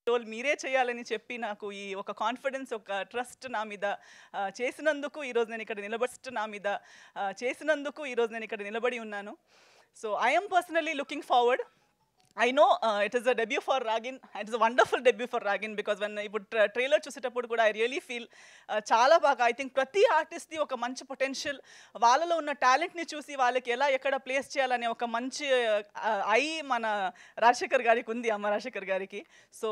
Role మీరే చేయాలని చెప్పి నాకు ఈ ఒక కాన్ఫిడెన్స్, ఒక ట్రస్ట్ నా మీద చేసినందుకు ఈరోజు నేను ఇక్కడ నిలబడి ఉన్నాను. So I am personally looking forward. I know it is a debut for Ragin. It is a wonderful debut for Ragin because when ఇప్పుడు ట్రైలర్ చూసేటప్పుడు కూడా ఐ రియలీ ఫీల్ చాలా బాగా ఐ థింక్ ప్రతి ఆర్టిస్ట్ది ఒక మంచి పొటెన్షియల్, వాళ్ళలో ఉన్న టాలెంట్ని చూసి వాళ్ళకి ఎక్కడ ప్లేస్ చేయాలనే ఒక మంచి ఐ మన రాజశేఖర్ గారికి ఉంది, అమ్మ రాజశేఖర్ గారికి. సో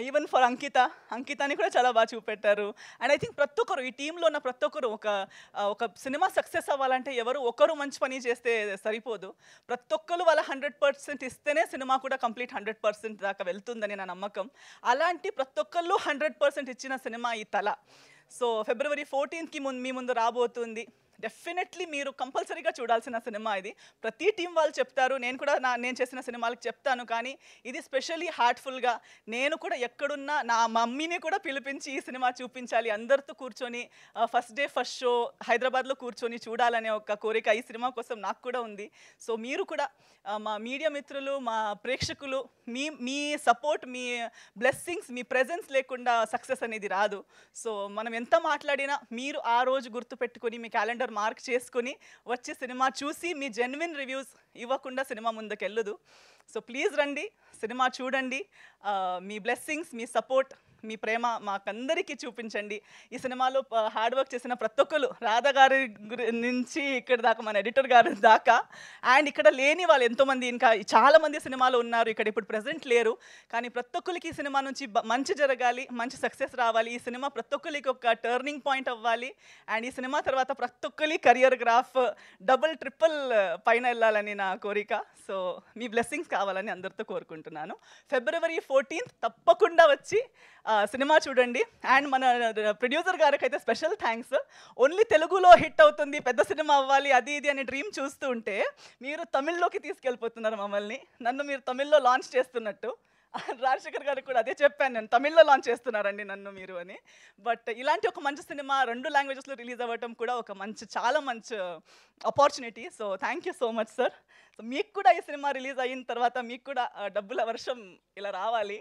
ఈవెన్ ఫర్ అంకితాని కూడా చాలా బాగా చూపెట్టారు. అండ్ ఐ థింక్ ప్రతి ఒక్కరు ఈ టీంలో ఉన్న ప్రతి ఒక్కరు ఒక సినిమా సక్సెస్ అవ్వాలంటే ఎవరు ఒకరు మంచి పని చేస్తే సరిపోదు. ప్రతి ఒక్కరు వాళ్ళ 100% ఇస్తేనే సినిమా కూడా కంప్లీట్ 100% దాకా వెళ్తుందని నా నమ్మకం. అలాంటి ప్రతి ఒక్కళ్ళు 100% ఇచ్చిన సినిమా ఈ తల. సో ఫిబ్రవరి 14కి మీ ముందు రాబోతుంది. డెఫినెట్లీ మీరు కంపల్సరీగా చూడాల్సిన సినిమా ఇది. ప్రతి టీం వాళ్ళు చెప్తారు, నేను కూడా నేను చేసిన సినిమాలకు చెప్తాను, కానీ ఇది స్పెషల్లీ హార్ట్ఫుల్గా నేను కూడా ఎక్కడున్నా నా మమ్మీని కూడా పిలిపించి ఈ సినిమా చూపించాలి, అందరితో కూర్చొని ఫస్ట్ డే ఫస్ట్ షో హైదరాబాద్లో కూర్చొని చూడాలనే ఒక కోరిక ఈ సినిమా కోసం నాకు కూడా ఉంది. సో మీరు కూడా మా మీడియా మిత్రులు, మా ప్రేక్షకులు, మీ సపోర్ట్, మీ బ్లెస్సింగ్స్, మీ ప్రెజెన్స్ లేకుండా సక్సెస్ అనేది రాదు. సో మనం ఎంత మాట్లాడినా మీరు ఆ రోజు గుర్తుపెట్టుకొని మీ క్యాలెండర్ మార్క్ చేసుకొని వచ్చి సినిమా చూసి మీ జెన్యున్ రివ్యూస్ ఇవ్వకుండా సినిమా ముందుకెళ్ళదు. సో ప్లీజ్ రండి, సినిమా చూడండి, మీ బ్లెస్సింగ్స్, మీ సపోర్ట్, మీ ప్రేమ మాకందరికీ చూపించండి. ఈ సినిమాలో హార్డ్ వర్క్ చేసిన ప్రతి ఒక్కరు, రాధా గారి నుంచి ఇక్కడ దాకా మన ఎడిటర్ గారి దాకా, అండ్ ఇక్కడ లేని వాళ్ళు ఎంతోమంది, ఇంకా చాలామంది సినిమాలో ఉన్నారు, ఇక్కడ ఇప్పుడు ప్రెజెంట్ లేరు. కానీ ప్రతి ఒక్కరికి ఈ సినిమా నుంచి మంచి జరగాలి, మంచి సక్సెస్ రావాలి. ఈ సినిమా ప్రతి ఒక్కరికి ఒక టర్నింగ్ పాయింట్ అవ్వాలి. అండ్ ఈ సినిమా తర్వాత ప్రతి ఒక్కరి కెరియర్ గ్రాఫ్ డబుల్ ట్రిపుల్ పైన వెళ్ళాలని నా కోరిక. సో మీ బ్లెస్సింగ్స్ కావాలని అందరితో కోరుకుంటున్నాను. ఫిబ్రవరి 14th తప్పకుండా వచ్చి సినిమా చూడండి. అండ్ మన ప్రొడ్యూసర్ గారికి అయితే స్పెషల్ థ్యాంక్స్. ఓన్లీ తెలుగులో హిట్ అవుతుంది, పెద్ద సినిమా అవ్వాలి, అది ఇది అనే డ్రీమ్ చూస్తూ ఉంటే మీరు తమిళ్లోకి తీసుకెళ్ళిపోతున్నారు మమ్మల్ని. నన్ను మీరు తమిళ్లో లాంచ్ చేస్తున్నట్టు. రాజశేఖర్ గారికి కూడా అదే చెప్పాను, నేను తమిళ్లో లాంచ్ చేస్తున్నారండి నన్ను మీరు అని. బట్ ఇలాంటి ఒక మంచి సినిమా 2 లాంగ్వేజెస్లో రిలీజ్ అవ్వటం కూడా ఒక చాలా మంచి opportunity. So thank you so much sir. So మీకు కూడా ఈ సినిమా రిలీజ్ అయిన తర్వాత మీకు కూడా డబ్బుల వర్షం ఇలా రావాలి.